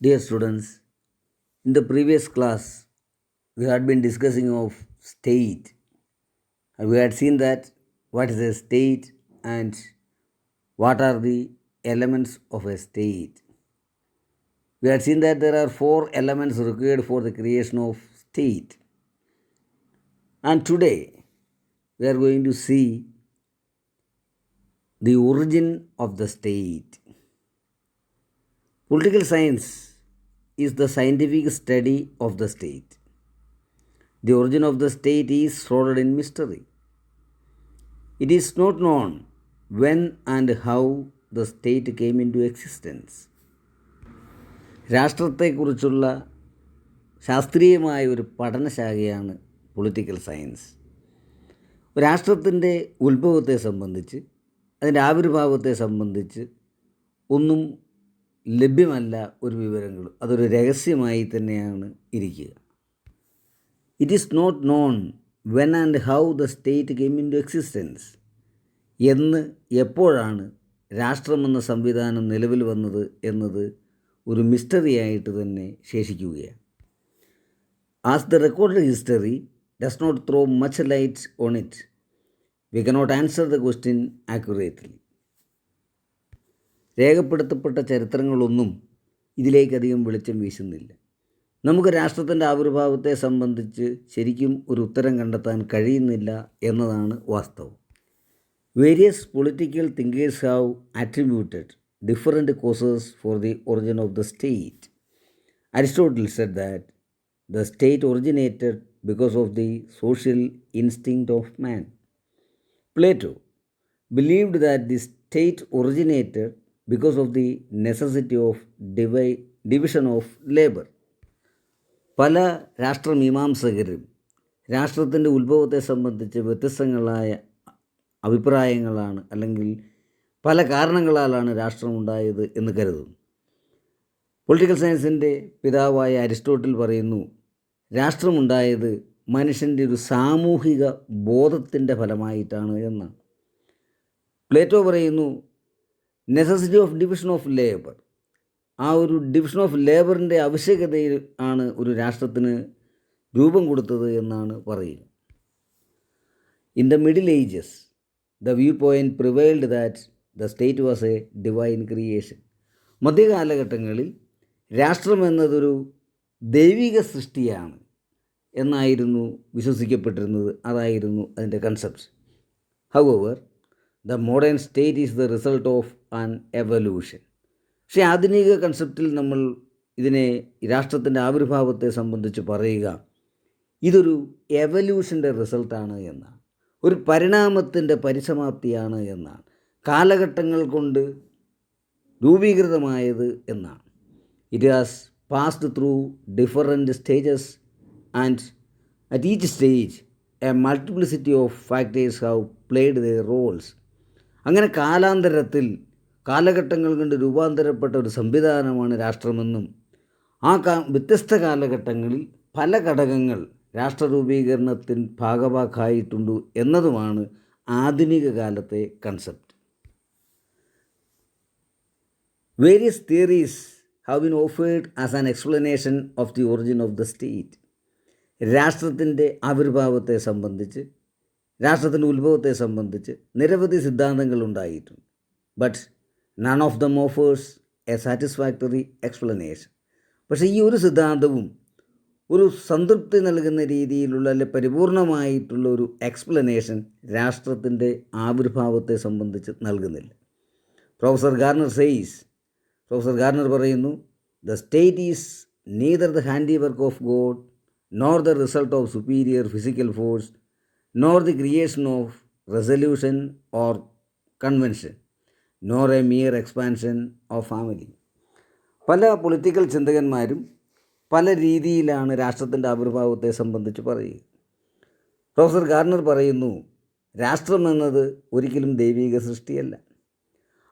Dear students, in the previous class, we had been discussing of state. We had seen that what is a state and what are the elements of a state. We had seen that there are four elements required for the creation of state. And today, we are going to see the origin of the state. Political science is the scientific study of the state. The origin of the state is shrouded in mystery. It is not known when and how the state came into existence. രാഷ്ട്രത്തെക്കുറിച്ചുള്ള ശാസ്ത്രീയമായ ഒരു പഠനശാഖയാണ് political science. രാഷ്ട്രത്തിൻ്റെ ഉത്ഭവത്തെ സംബന്ധിച്ച്, അതിൻ്റെ ആവിർഭാവത്തെ സംബന്ധിച്ച് ഒന്നും ലഭ്യമല്ല ഒരു വിവരങ്ങളും. അതൊരു രഹസ്യമായി തന്നെയാണ് ഇരിക്കുക. It is not known when and how the state came into existence. എന്ന് എപ്പോഴാണ് രാഷ്ട്രമെന്ന സംവിധാനം നിലവിൽ വന്നത് എന്നത് ഒരു മിസ്റ്ററിയായിട്ട് തന്നെ ശേഷിക്കുകയാണ്. As the record history does not throw much light on it, we cannot answer the question accurately. രേഖപ്പെടുത്തപ്പെട്ട ചരിത്രങ്ങളൊന്നും ഇതിലേക്കധികം വെളിച്ചം വീശുന്നില്ല. നമുക്ക് രാഷ്ട്രത്തിൻ്റെ ആവിർഭാവത്തെ സംബന്ധിച്ച് ശരിക്കും ഒരു ഉത്തരം കണ്ടെത്താൻ കഴിയുന്നില്ല എന്നതാണ് വാസ്തവം. Various political thinkers have attributed different causes for the origin of the state. Aristotle said that the state originated because of the social instinct of man. Plato believed that the state originated because of the necessity of division of labor. പല രാഷ്ട്രമീമാംസകരും രാഷ്ട്രത്തിൻ്റെ ഉത്ഭവത്തെ സംബന്ധിച്ച് വ്യത്യസ്തങ്ങളായ അഭിപ്രായങ്ങളാണ്, അല്ലെങ്കിൽ പല കാരണങ്ങളാലാണ് രാഷ്ട്രമുണ്ടായത് എന്ന് കരുതുന്നു. Political സയൻസിൻ്റെ പിതാവായ അരിസ്റ്റോട്ടിൽ പറയുന്നു, രാഷ്ട്രമുണ്ടായത് മനുഷ്യൻ്റെ ഒരു സാമൂഹിക ബോധത്തിൻ്റെ ഫലമായിട്ടാണ് എന്നാണ്. പ്ലേറ്റോ പറയുന്നു, necessity of division of labour. ആ ഒരു ഡിവിഷൻ ഓഫ് ലേബറിൻ്റെ ആവശ്യകതയിൽ ആണ് ഒരു രാഷ്ട്രത്തിന് രൂപം കൊടുത്തത് എന്നാണ് പറയുക. In the middle ages the viewpoint prevailed that the state was a divine creation. മധ്യകാലഘട്ടങ്ങളിൽ രാഷ്ട്രം എന്നതൊരു ദൈവിക സൃഷ്ടിയാണ് എന്നായിരുന്നു വിശ്വസിക്കപ്പെട്ടിരുന്നത്. അതായിരുന്നു അതിൻ്റെ concept. However the modern state is the result of an evolution. പക്ഷേ ആധുനിക കൺസെപ്റ്റിൽ നമ്മൾ ഇതിനെ രാഷ്ട്രത്തിൻ്റെ ആവിർഭാവത്തെ സംബന്ധിച്ച് പറയുക, ഇതൊരു എവല്യൂഷൻ്റെ റിസൾട്ടാണ് എന്നാണ്, ഒരു പരിണാമത്തിൻ്റെ പരിസമാപ്തിയാണ് എന്നാണ്, കാലഘട്ടങ്ങൾ കൊണ്ട് രൂപീകൃതമായത് എന്നാണ്. It has passed through different stages and at each stage a multiplicity of factors have played their roles. അങ്ങനെ കാലാന്തരത്തിൽ കാലഘട്ടങ്ങൾ കൊണ്ട് രൂപാന്തരപ്പെട്ട ഒരു സംവിധാനമാണ് രാഷ്ട്രമെന്നും ആ വ്യത്യസ്ത കാലഘട്ടങ്ങളിൽ പല ഘടകങ്ങൾ രാഷ്ട്രരൂപീകരണത്തിൽ ഭാഗഭാക്കായിട്ടുണ്ട് എന്നതുമാണ് ആധുനിക കാലത്തെ concept. Various theories have been offered as an explanation of the origin of the state. രാഷ്ട്രത്തിൻ്റെ ആവിർഭാവത്തെ സംബന്ധിച്ച്, രാഷ്ട്രത്തിൻ്റെ ഉത്ഭവത്തെ സംബന്ധിച്ച് നിരവധി സിദ്ധാന്തങ്ങൾ ഉണ്ടായിട്ടുണ്ട്. But none of them offers A satisfactory explanation. പക്ഷേ ഈ ഒരു സിദ്ധാന്തവും ഒരു സംതൃപ്തി നൽകുന്ന രീതിയിലുള്ള, അല്ലെ പരിപൂർണമായിട്ടുള്ള ഒരു എക്സ്പ്ലനേഷൻ രാഷ്ട്രത്തിൻ്റെ ആവിർഭാവത്തെ സംബന്ധിച്ച് നൽകുന്നില്ല. പ്രൊഫസർ ഗാർണർ പറയുന്നു, the state is neither the handy work of God, nor the result of superior physical force, nor the creation of resolution or convention, nor A mere expansion of family. പല political ചിന്തകന്മാരും പല രീതിയിലാണ് രാഷ്ട്രത്തിൻ്റെ ആവിർഭാവത്തെ സംബന്ധിച്ച് പറയുക. Professor Garner പറയുന്നു, രാഷ്ട്രം എന്നത് ഒരിക്കലും ദൈവിക സൃഷ്ടിയല്ല,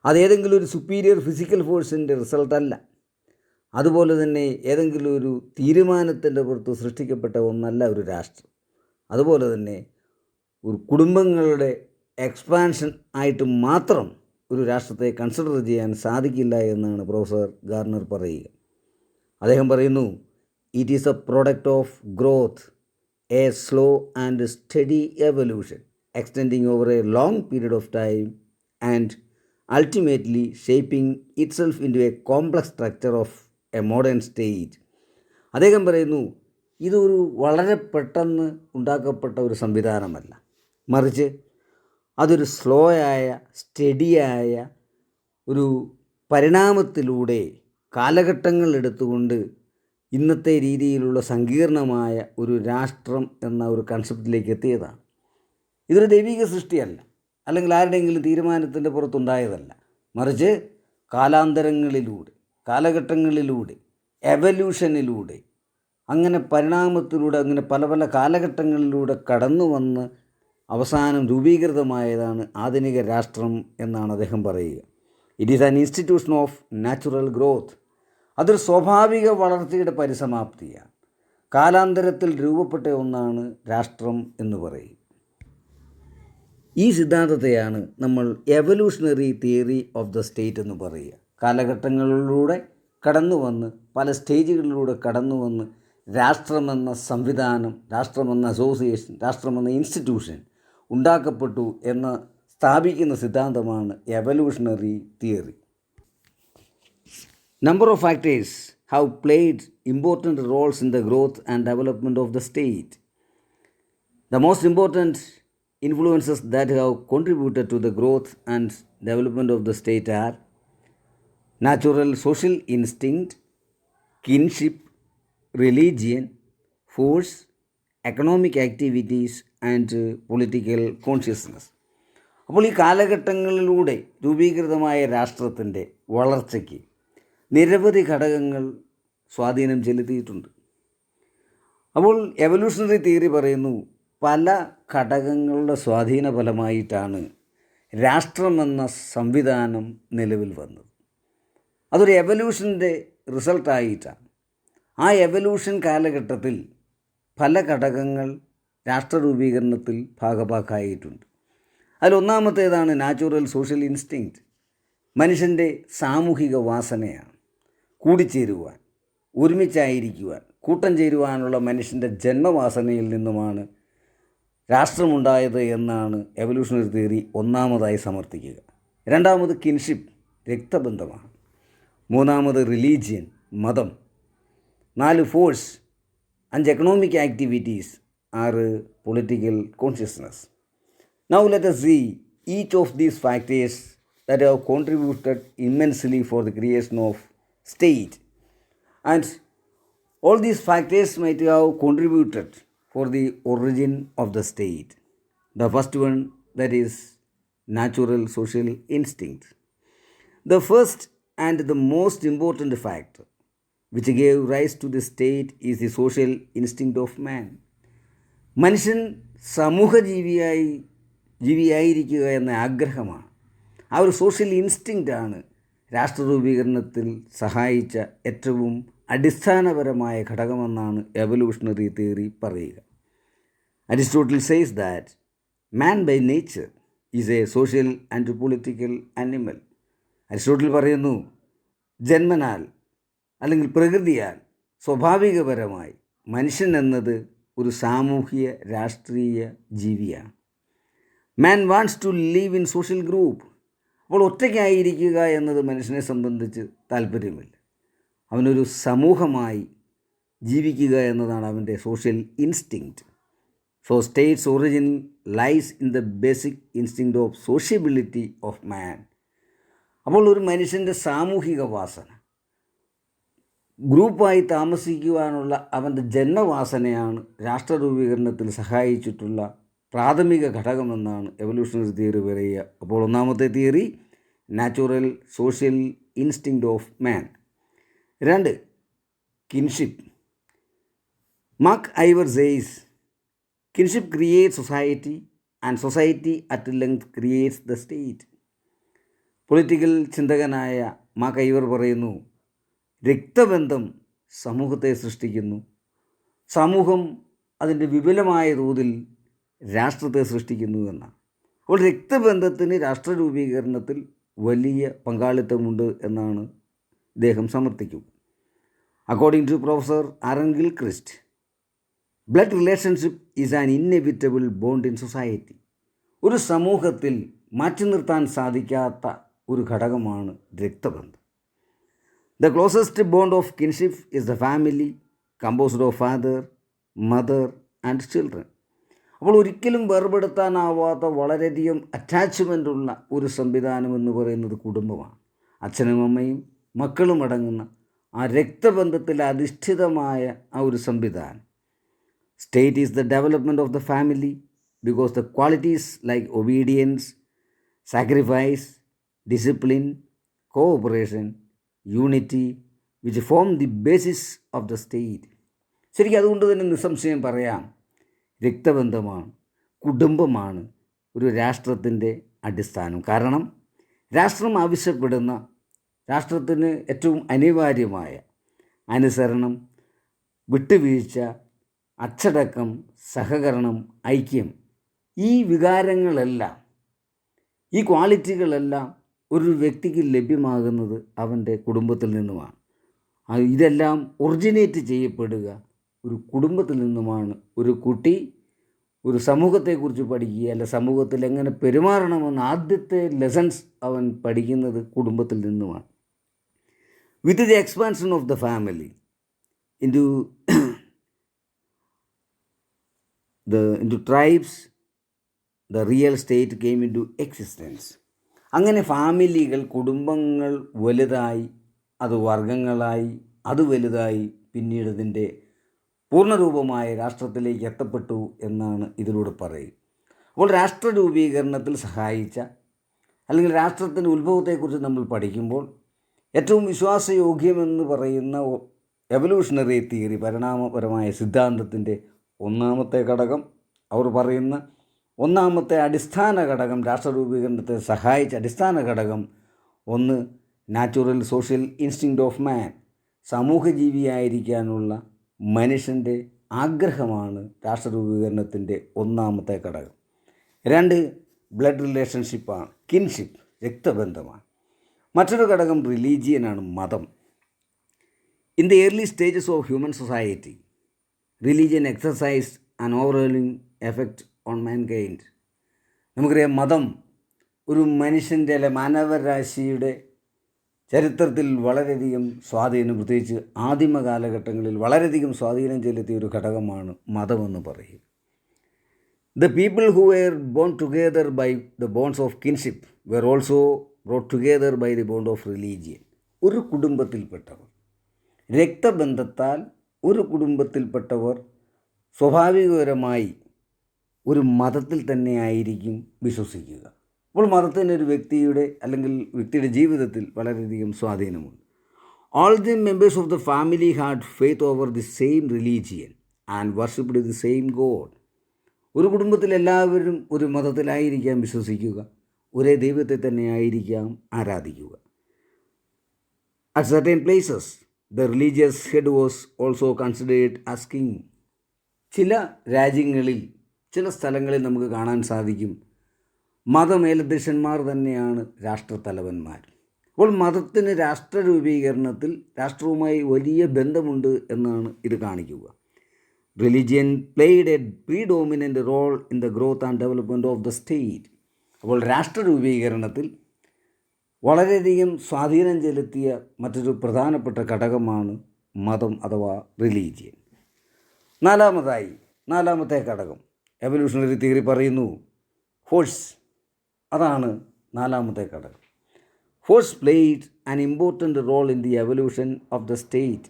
അതേതെങ്കിലും ഒരു സുപ്പീരിയർ ഫിസിക്കൽ ഫോഴ്സിൻ്റെ റിസൾട്ടല്ല, അതുപോലെ തന്നെ ഏതെങ്കിലും ഒരു തീരുമാനത്തിൻ്റെ പുറത്ത് സൃഷ്ടിക്കപ്പെട്ട ഒന്നല്ല ഒരു രാഷ്ട്രം. അതുപോലെ തന്നെ ഒരു കുടുംബങ്ങളുടെ എക്സ്പാൻഷൻ ആയിട്ട് മാത്രം ഒരു രാഷ്ട്രത്തെ കൺസിഡർ ചെയ്യാൻ സാധിക്കില്ല എന്നാണ് പ്രൊഫസർ ഗാർണർ പറയുക. അദ്ദേഹം പറയുന്നു, it is A product of growth, A slow and study evolution extending over A long period of time and ultimately shaping itself into a complex structure of a modern state. അദ്ദേഹം പറയുന്നു, ഇതൊരു വളരെ പെട്ടെന്ന് ഉണ്ടാക്കപ്പെട്ട ഒരു സംവിധാനമല്ല, മറിച്ച് അതൊരു സ്ലോ ആയ സ്റ്റഡിയായ ഒരു പരിണാമത്തിലൂടെ കാലഘട്ടങ്ങൾ എടുത്തുകൊണ്ട് ഇന്നത്തെ രീതിയിലുള്ള സങ്കീർണമായ ഒരു രാഷ്ട്രം എന്ന ഒരു കൺസെപ്റ്റിലേക്ക് എത്തിയതാണ്. ഇതൊരു ദൈവിക സൃഷ്ടിയല്ല, അല്ലെങ്കിൽ ആരുടെയെങ്കിലും തീരുമാനത്തിൻ്റെ പുറത്തുണ്ടായതല്ല, മറിച്ച് കാലാന്തരങ്ങളിലൂടെ, കാലഘട്ടങ്ങളിലൂടെ, എവല്യൂഷനിലൂടെ, അങ്ങനെ പരിണാമത്തിലൂടെ, അങ്ങനെ പല പല കാലഘട്ടങ്ങളിലൂടെ കടന്നു വന്ന് അവസാനം രൂപീകൃതമായതാണ് ആധുനിക രാഷ്ട്രം എന്നാണ് അദ്ദേഹം പറയുക. It is an institution of natural growth. അതൊരു സ്വാഭാവിക വളർച്ചയുടെ പരിസമാപ്തിയാണ്. കാലാന്തരത്തിൽ രൂപപ്പെട്ട ഒന്നാണ് രാഷ്ട്രം എന്ന് പറയും. ഈ സിദ്ധാന്തത്തെയാണ് നമ്മൾ evolutionary theory of the state എന്ന് പറയുക. കാലഘട്ടങ്ങളിലൂടെ കടന്നു വന്ന്, പല സ്റ്റേജുകളിലൂടെ കടന്നു വന്ന് രാഷ്ട്രമെന്ന സംവിധാനം, രാഷ്ട്രമെന്ന അസോസിയേഷൻ, രാഷ്ട്രമെന്ന ഇൻസ്റ്റിറ്റ്യൂഷൻ ഉണ്ടാക്കപ്പെട്ടു എന്ന് സ്ഥാപിക്കുന്ന സിദ്ധാന്തമാണ് evolutionary theory. Number of factors have played important Rolls in the growth and development of the state. The most important influences that have contributed to the growth and development of the state are natural social instinct, kinship, religion, force, economic activities and political consciousness. അപ്പോൾ ഈ കാലഘട്ടങ്ങളിലൂടെ രൂപീകൃതമായ രാഷ്ട്രത്തിൻ്റെ വളർച്ചയ്ക്ക് നിരവധി ഘടകങ്ങൾ സ്വാധീനം ചെലുത്തിയിട്ടുണ്ട്. അപ്പോൾ evolutionary theory പറയുന്നു, പല ഘടകങ്ങളുടെ സ്വാധീന ഫലമായിട്ടാണ് രാഷ്ട്രമെന്ന സംവിധാനം നിലവിൽ വന്നത്. അതൊരു എവല്യൂഷൻ്റെ റിസൾട്ടായിട്ടാണ്. ആ എവല്യൂഷൻ കാലഘട്ടത്തിൽ പല ഘടകങ്ങൾ രാഷ്ട്രരൂപീകരണത്തിൽ ഭാഗഭാക്കായിട്ടുണ്ട്. അതിലൊന്നാമത്തേതാണ് നാച്ചുറൽ സോഷ്യൽ ഇൻസ്റ്റിങ്ക്റ്റ്. മനുഷ്യൻ്റെ സാമൂഹിക വാസനയാണ്. കൂടിച്ചേരുവാൻ, ഒരുമിച്ചായിരിക്കുവാൻ, കൂട്ടം ചേരുവാനുള്ള മനുഷ്യൻ്റെ ജന്മവാസനയിൽ നിന്നുമാണ് രാഷ്ട്രമുണ്ടായത് എന്നാണ് എവല്യൂഷണറി തിയറി ഒന്നാമതായി സമർത്ഥിക്കുക. രണ്ടാമത് കിൻഷിപ്പ്, രക്തബന്ധമാണ്. മൂന്നാമത് റിലീജിയൻ, മതം. 4 force. 5 economic activities. 6 political consciousness. Now let us see each of these factors that have contributed immensely for the creation of state, and all these factors might have contributed for the origin of the state. The first one, that is natural social instinct. The first and the most important factor which gave rise to the state is the social instinct of man. മനുഷ്യൻ ജീവിയായിരിക്കുക എന്ന ആഗ്രഹമാണ്. ആ ഒരു social ഇൻസ്റ്റിങ്ക്റ്റാണ് രാഷ്ട്രരൂപീകരണത്തിൽ സഹായിച്ച ഏറ്റവും അടിസ്ഥാനപരമായ ഘടകമെന്നാണ് evolutionary theory പറയുക. Aristotle says that man by nature is a social and political animal. Aristotle പറയുന്നു, ജന്മനാൽ അല്ലെങ്കിൽ പ്രകൃതിയാൽ സ്വാഭാവികപരമായി മനുഷ്യൻ എന്നത് ഒരു സാമൂഹിക രാഷ്ട്രീയ ജീവിയാണ്. Man wants to live in social group. അപ്പോൾ ഒറ്റയ്ക്കായിരിക്കുക എന്നത് മനുഷ്യനെ സംബന്ധിച്ച് താല്പര്യമില്ല. അവനൊരു സമൂഹമായി ജീവിക്കുക എന്നതാണ് അവൻ്റെ social instinct. So state's origin lies in the basic instinct of sociability of man. അപ്പോൾ ഒരു മനുഷ്യൻ്റെ സാമൂഹിക വാസന, ഗ്രൂപ്പായി താമസിക്കുവാനുള്ള അവൻ്റെ ജന്മവാസനയാണ് രാഷ്ട്രരൂപീകരണത്തിൽ സഹായിച്ചിട്ടുള്ള പ്രാഥമിക ഘടകമെന്നാണ് എവല്യൂഷണറി തിയറി പറയുക. അപ്പോൾ ഒന്നാമത്തെ theory natural social instinct of man. 2 kinship. MacIver says, kinship creates society and society at length creates the state. Political ചിന്തകനായ മാർക്ക് ഐവർ പറയുന്നു, രക്തബന്ധം സമൂഹത്തെ സൃഷ്ടിക്കുന്നു, സമൂഹം അതിൻ്റെ വിപുലമായ തോതിൽ രാഷ്ട്രത്തെ സൃഷ്ടിക്കുന്നു എന്നാണ്. അപ്പോൾ രക്തബന്ധത്തിന് രാഷ്ട്രരൂപീകരണത്തിൽ വലിയ പങ്കാളിത്തമുണ്ട് എന്നാണ് ഇദ്ദേഹം സമർത്ഥിക്കുക. According to Professor Aaron Gilchrist, blood relationship is an inevitable bond in society. ഒരു സമൂഹത്തിൽ മാറ്റി നിർത്താൻ സാധിക്കാത്ത ഒരു ഘടകമാണ് രക്തബന്ധം. The closest bond of kinship is the family, composed of father, mother and children. അപ്പോൾ ഒരിക്കലും വേർപെടുത്താനാവാത്ത വളരെയധികം അറ്റാച്ച്മെൻ്റ് ഉള്ള ഒരു സംവിധാനം എന്ന് പറയുന്നത് കുടുംബമാണ്. അച്ഛനും അമ്മയും മക്കളും അടങ്ങുന്ന ആ രക്തബന്ധത്തിൽ അധിഷ്ഠിതമായ ആ ഒരു സംവിധാനം. State is the development of the family because the qualities like obedience, sacrifice, discipline, cooperation, unity, which form the basis of the state. ശരിക്കും അതുകൊണ്ട് തന്നെ നിസ്സംശയം പറയാം, രക്തബന്ധമാണ്, കുടുംബമാണ് ഒരു രാഷ്ട്രത്തിൻ്റെ അടിസ്ഥാനം. കാരണം രാഷ്ട്രം ആവശ്യപ്പെടുന്ന, രാഷ്ട്രത്തിന് ഏറ്റവും അനിവാര്യമായ അനുസരണം, വിട്ടുവീഴ്ച, അച്ചടക്കം, സഹകരണം, ഐക്യം, ഈ വികാരങ്ങളെല്ലാം, ഈ ക്വാളിറ്റികളെല്ലാം ഒരു വ്യക്തിക്ക് ലഭ്യമാകുന്നത് അവൻ്റെ കുടുംബത്തിൽ നിന്നുമാണ്. ഇതെല്ലാം ഒറിജിനേറ്റ് ചെയ്യപ്പെടുക ഒരു കുടുംബത്തിൽ നിന്നുമാണ്. ഒരു കുട്ടി ഒരു സമൂഹത്തെക്കുറിച്ച് പഠിക്കുക, അല്ല സമൂഹത്തിൽ എങ്ങനെ പെരുമാറണമെന്ന് ആദ്യത്തെ ലെസൺസ് അവൻ പഠിക്കുന്നത് കുടുംബത്തിൽ നിന്നുമാണ്. With the expansion of the family into tribes, the real state came into existence. അങ്ങനെ ഫാമിലികൾ, കുടുംബങ്ങൾ വലുതായി, അത് വർഗങ്ങളായി, അത് വലുതായി, പിന്നീട് ഇതിൻ്റെ പൂർണ്ണരൂപമായ രാഷ്ട്രത്തിലേക്ക് എത്തപ്പെട്ടു എന്നാണ് ഇതിലൂടെ പറയുക. അപ്പോൾ രാഷ്ട്ര രൂപീകരണത്തിൽ സഹായിച്ച, അല്ലെങ്കിൽ രാഷ്ട്രത്തിൻ്റെ ഉത്ഭവത്തെക്കുറിച്ച് നമ്മൾ പഠിക്കുമ്പോൾ ഏറ്റവും വിശ്വാസയോഗ്യമെന്ന് പറയുന്ന എവല്യൂഷണറി തിയറി, പരിണാമപരമായ സിദ്ധാന്തത്തിൻ്റെ ഒന്നാമത്തെ ഘടകം, അവർ പറയുന്ന ഒന്നാമത്തെ അടിസ്ഥാന ഘടകം, രാഷ്ട്രരൂപീകരണത്തെ സഹായിച്ച അടിസ്ഥാന ഘടകം ഒന്ന്, natural social instinct of man, സമൂഹജീവിയായിരിക്കാനുള്ള മനുഷ്യൻ്റെ ആഗ്രഹമാണ് രാഷ്ട്രരൂപീകരണത്തിൻ്റെ ഒന്നാമത്തെ ഘടകം. രണ്ട്, ബ്ലഡ് റിലേഷൻഷിപ്പാണ്, കിൻഷിപ്പ്, രക്തബന്ധമാണ്. മറ്റൊരു ഘടകം റിലീജിയനാണ്, മതം. In the early stages of human society, religion exercise an overwhelming effect on mankind. നമുക്കറിയാം, മതം ഒരു മനുഷ്യൻ്റെ, അല്ലെ മാനവരാശിയുടെ ചരിത്രത്തിൽ വളരെയധികം സ്വാധീനം, പ്രത്യേകിച്ച് ആദിമ കാലഘട്ടങ്ങളിൽ വളരെയധികം സ്വാധീനം ചെലുത്തിയ ഒരു ഘടകമാണ് മതമെന്ന് പറയും. The people who were born together by the bonds of kinship were also brought together by the bond of religion. ഒരു കുടുംബത്തിൽപ്പെട്ടവർ, രക്തബന്ധത്താൽ ഒരു കുടുംബത്തിൽപ്പെട്ടവർ സ്വാഭാവികപരമായി ഒരു മതത്തിൽ തന്നെ ആയിരിക്കും വിശ്വസിക്കുക. അപ്പോൾ മതത്തിന് ഒരു വ്യക്തിയുടെ, അല്ലെങ്കിൽ വ്യക്തിയുടെ ജീവിതത്തിൽ വളരെയധികം സ്വാധീനമുണ്ട്. All the members of the family had faith over the same religion and worshipped the same God. ഒരു കുടുംബത്തിൽ എല്ലാവരും ഒരു മതത്തിലായിരിക്കാം വിശ്വസിക്കുക, ഒരേ ദൈവത്തെ തന്നെ ആയിരിക്കാം ആരാധിക്കുക. At certain places the religious head was also considered as king. ചില രാജ്യങ്ങളിൽ, ചില സ്ഥലങ്ങളിൽ നമുക്ക് കാണാൻ സാധിക്കും, മതമേലധ്യക്ഷന്മാർ തന്നെയാണ് രാഷ്ട്രത്തലവന്മാർ. അപ്പോൾ മതത്തിന് രാഷ്ട്ര രൂപീകരണത്തിൽ രാഷ്ട്രവുമായി വലിയ ബന്ധമുണ്ട് എന്നാണ് ഇത് കാണിക്കുക. Religion played a predominant role in the growth and development of the state. അപ്പോൾ രാഷ്ട്ര രൂപീകരണത്തിൽ വളരെയധികം സ്വാധീനം ചെലുത്തിയ മറ്റൊരു പ്രധാനപ്പെട്ട ഘടകമാണ് മതം അഥവാ റിലീജിയൻ. നാലാമത്തെ ഘടകം, എവല്യൂഷണറി തിയറി പറയുന്നു, ഫോഴ്സ്. അതാണ് നാലാമത്തെ ഘടകം. Force played an important role in the evolution of the state.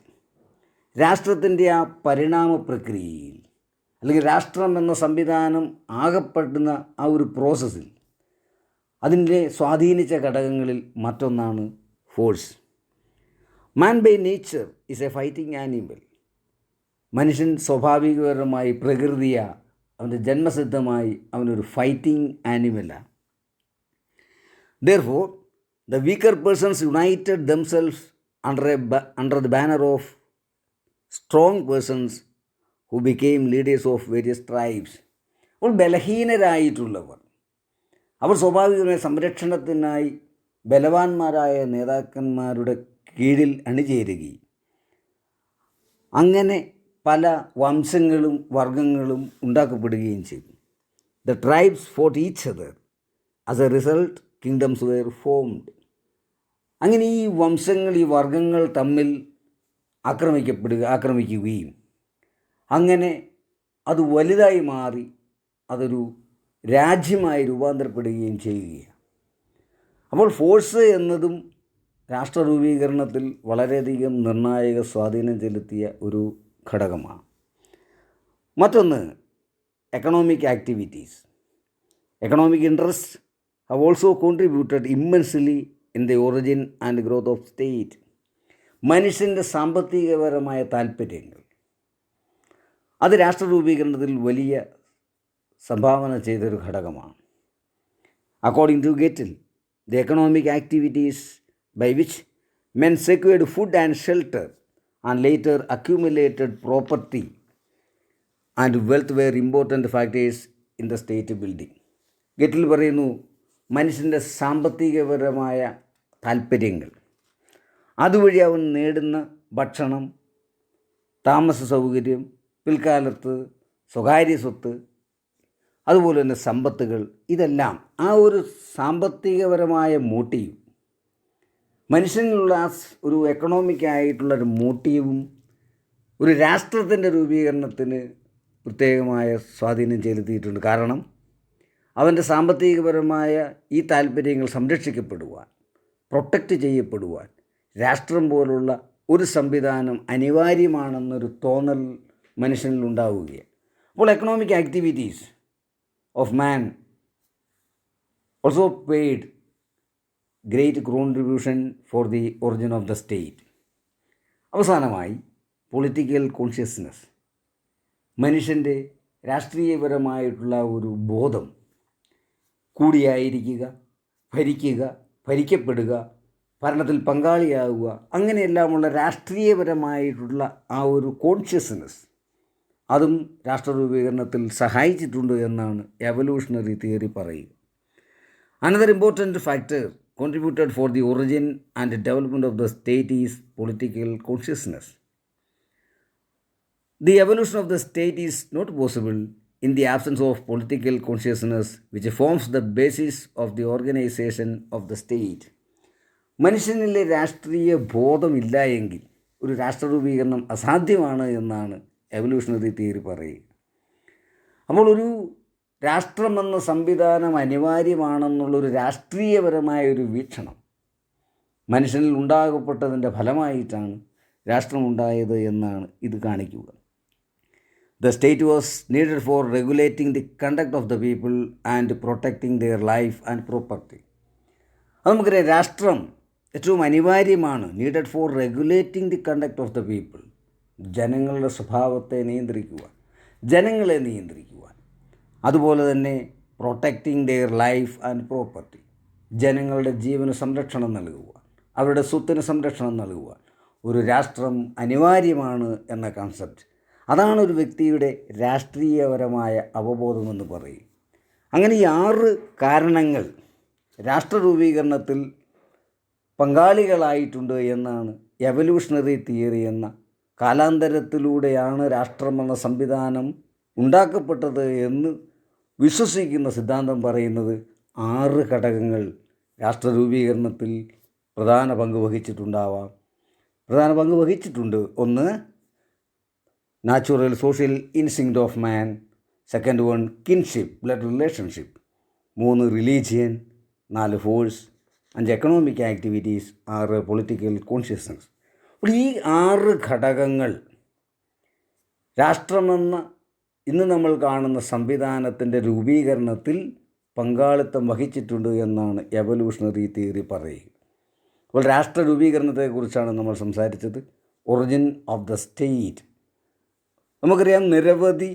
രാഷ്ട്രത്തിൻ്റെ ആ പരിണാമ പ്രക്രിയയിൽ, അല്ലെങ്കിൽ രാഷ്ട്രം എന്ന സംവിധാനം ആകപ്പെടുന്ന ആ ഒരു പ്രോസസ്സിൽ അതിൻ്റെ സ്വാധീനിച്ച ഘടകങ്ങളിൽ മറ്റൊന്നാണ് force. Man by nature is a fighting animal. മനുഷ്യൻ സ്വാഭാവികപരമായി, പ്രകൃതിയ, അവൻ്റെ ജന്മസിദ്ധമായി അവനൊരു ഫൈറ്റിംഗ് ആനിമലാണ്. Therefore, the weaker persons united themselves under the banner of strong persons who became leaders of various tribes. അപ്പോൾ ബലഹീനരായിട്ടുള്ളവർ, അവർ സ്വാഭാവികമായ സംരക്ഷണത്തിനായി ബലവാന്മാരായ നേതാക്കന്മാരുടെ കീഴിൽ അണിചേരുകയും അങ്ങനെ പല വംശങ്ങളും വർഗങ്ങളും ഉണ്ടാക്കപ്പെടുകയും ചെയ്തു. The tribes fought each other. As a result kingdoms were formed. അങ്ങനെ ഈ വംശങ്ങൾ, ഈ വർഗങ്ങൾ തമ്മിൽ ആക്രമിക്കുകയും അങ്ങനെ അത് വലുതായി മാറി അതൊരു രാജ്യമായി രൂപാന്തരപ്പെടുകയും ചെയ്യുകയാണ്. അപ്പോൾ ഫോഴ്സ് എന്നതും രാഷ്ട്ര രൂപീകരണത്തിൽ വളരെയധികം നിർണായക സ്വാധീനം ചെലുത്തിയ ഒരു ഘടകമാണ്. മറ്റൊന്ന് economic activities. Economic interest have also contributed immensely in the origin and growth of state. മനുഷ്യൻ്റെ സാമ്പത്തികപരമായ താൽപ്പര്യങ്ങൾ അത് രാഷ്ട്ര രൂപീകരണത്തിൽ വലിയ സംഭാവന ചെയ്തൊരു ഘടകമാണ്. According to Gettell, the economic activities by which men secured food and shelter and later accumulated property and wealth were important factors in the state building. ഗെറ്റിൽ പറയുന്നു, മനുഷ്യൻ്റെ സാമ്പത്തികപരമായ താൽപ്പര്യങ്ങൾ, അതുവഴി അവൻ നേടുന്ന ഭക്ഷണം, താമസ സൗകര്യം, പിൽക്കാലത്ത് സ്വകാര്യ സ്വത്ത്, അതുപോലെ തന്നെ സമ്പത്തുകൾ, ഇതെല്ലാം ആ ഒരു സാമ്പത്തികപരമായ മോട്ടീവ്, മനുഷ്യനുള്ള ഒരു എക്കണോമിക്കായിട്ടുള്ളൊരു മോട്ടീവും ഒരു രാഷ്ട്രത്തിൻ്റെ രൂപീകരണത്തിന് പ്രത്യേകമായ സ്വാധീനം ചെലുത്തിയിട്ടുണ്ട്. കാരണം അവൻ്റെ സാമ്പത്തികപരമായ ഈ താല്പര്യങ്ങൾ സംരക്ഷിക്കപ്പെടുവാൻ, പ്രൊട്ടക്റ്റ് ചെയ്യപ്പെടുവാൻ രാഷ്ട്രം പോലുള്ള ഒരു സംവിധാനം അനിവാര്യമാണെന്നൊരു തോന്നൽ മനുഷ്യനിൽ ഉണ്ടാവുകയാണ്. അപ്പോൾ economic activities of man also paid great contribution for the origin of the state. അവസാനമായി പൊളിറ്റിക്കൽ കോൺഷ്യസ്നെസ്. മനുഷ്യൻ്റെ രാഷ്ട്രീയപരമായിട്ടുള്ള ഒരു ബോധം, കൂടിയായിരിക്കുക, ഭരിക്കുക, ഭരിക്കപ്പെടുക, ഭരണത്തിൽ പങ്കാളിയാവുക, അങ്ങനെയെല്ലാമുള്ള രാഷ്ട്രീയപരമായിട്ടുള്ള ആ ഒരു കോൺഷ്യസ്നെസ്, അതും രാഷ്ട്രരൂപീകരണത്തിൽ സഹായിച്ചിട്ടുണ്ട് എന്നാണ് എവല്യൂഷണറി തിയറി പറയുക. Another important factor contributed for the origin and development of the state is political consciousness. The evolution of the state is not possible in the absence of political consciousness, which forms the basis of the organization of the state. മനുഷ്യനിലെ രാഷ്ട്രീയ ബോധമില്ല എങ്കിൽ ഒരു രാഷ്ട്രരൂപീകരണം അസാധ്യമാണ് എന്നാണ് evolutionary theory പറയുക. അപ്പോൾ ഒരു രാഷ്ട്രമെന്ന സംവിധാനം അനിവാര്യമാണെന്നുള്ളൊരു രാഷ്ട്രീയപരമായൊരു വീക്ഷണം മനുഷ്യനിൽ ഉണ്ടാകപ്പെട്ടതിൻ്റെ ഫലമായിട്ടാണ് രാഷ്ട്രമുണ്ടായത് എന്നാണ് ഇത് കാണിക്കുക. The state was needed for regulating the conduct of the people and protecting their life and property. അത് നമുക്കറിയാം, രാഷ്ട്രം ഏറ്റവും അനിവാര്യമാണ്. Needed for regulating the conduct of the people. ജനങ്ങളുടെ സ്വഭാവത്തെ നിയന്ത്രിക്കുവാൻ, ജനങ്ങളെ നിയന്ത്രിക്കുവാൻ, അതുപോലെ തന്നെ protecting their life and property, ജനങ്ങളുടെ ജീവന് സംരക്ഷണം നൽകുവാൻ, അവരുടെ സ്വത്തിന് സംരക്ഷണം നൽകുവാൻ ഒരു രാഷ്ട്രം അനിവാര്യമാണ് എന്ന കൺസെപ്റ്റ്. അതാണ് ഒരു വ്യക്തിയുടെ രാഷ്ട്രീയപരമായ അവബോധമെന്ന് പറയും. അങ്ങനെ ഈ 6 കാരണങ്ങൾ രാഷ്ട്രരൂപീകരണത്തിൽ പങ്കാളികളായിട്ടുണ്ട് എന്നാണ് എവല്യൂഷണറി തിയറി എന്ന, കാലാന്തരത്തിലൂടെയാണ് രാഷ്ട്രമെന്ന സംവിധാനം ഉണ്ടാക്കപ്പെട്ടത് എന്ന് വിശ്വസിക്കുന്ന സിദ്ധാന്തം പറയുന്നത് 6 ഘടകങ്ങൾ രാഷ്ട്രരൂപീകരണത്തിൽ പ്രധാന പങ്ക് വഹിച്ചിട്ടുണ്ട്. ഒന്ന്, natural social instinct of man. Second one, kinship, blood relationship. 3, religion. 4, force. 5, economic activities. 6, political consciousness. അപ്പോൾ ഈ 6 ഘടകങ്ങൾ രാഷ്ട്രമെന്ന ഇന്ന് നമ്മൾ കാണുന്ന സംവിധാനത്തിൻ്റെ രൂപീകരണത്തിൽ പങ്കാളിത്തം വഹിച്ചിട്ടുണ്ട് എന്നാണ് എവല്യൂഷണറി തിയറി പറയുക. അപ്പോൾ രാഷ്ട്ര രൂപീകരണത്തെക്കുറിച്ചാണ് നമ്മൾ സംസാരിച്ചത്. Origin of the state. നമുക്കറിയാം, നിരവധി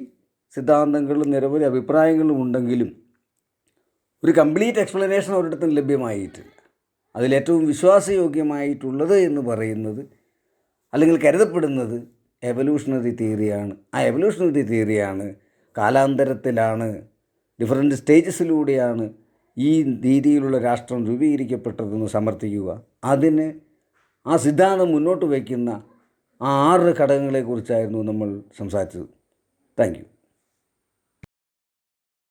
സിദ്ധാന്തങ്ങളും നിരവധി അഭിപ്രായങ്ങളും ഉണ്ടെങ്കിലും ഒരു കംപ്ലീറ്റ് എക്സ്പ്ലനേഷൻ ഒരിടത്തും ലഭ്യമായിട്ടില്ല. അതിലേറ്റവും വിശ്വാസയോഗ്യമായിട്ടുള്ളത് എന്ന് പറയുന്നത്, അല്ലെങ്കിൽ കരുതപ്പെടുന്നത്, എവല്യൂഷണറി തിയറിയാണ്. ആ എവല്യൂഷണറി തിയറിയാണ് കാലാന്തരത്തിലാണ്, ഡിഫറൻറ്റ് സ്റ്റേജസിലൂടെയാണ് ഈ രീതിയിലുള്ള രാഷ്ട്രം രൂപീകരിക്കപ്പെട്ടതെന്ന് സമർത്ഥിക്കുക. അതിന് ആ സിദ്ധാന്തം മുന്നോട്ട് വയ്ക്കുന്ന ആ 6 ഘടകങ്ങളെക്കുറിച്ചായിരുന്നു നമ്മൾ സംസാരിച്ചത്. Thank you.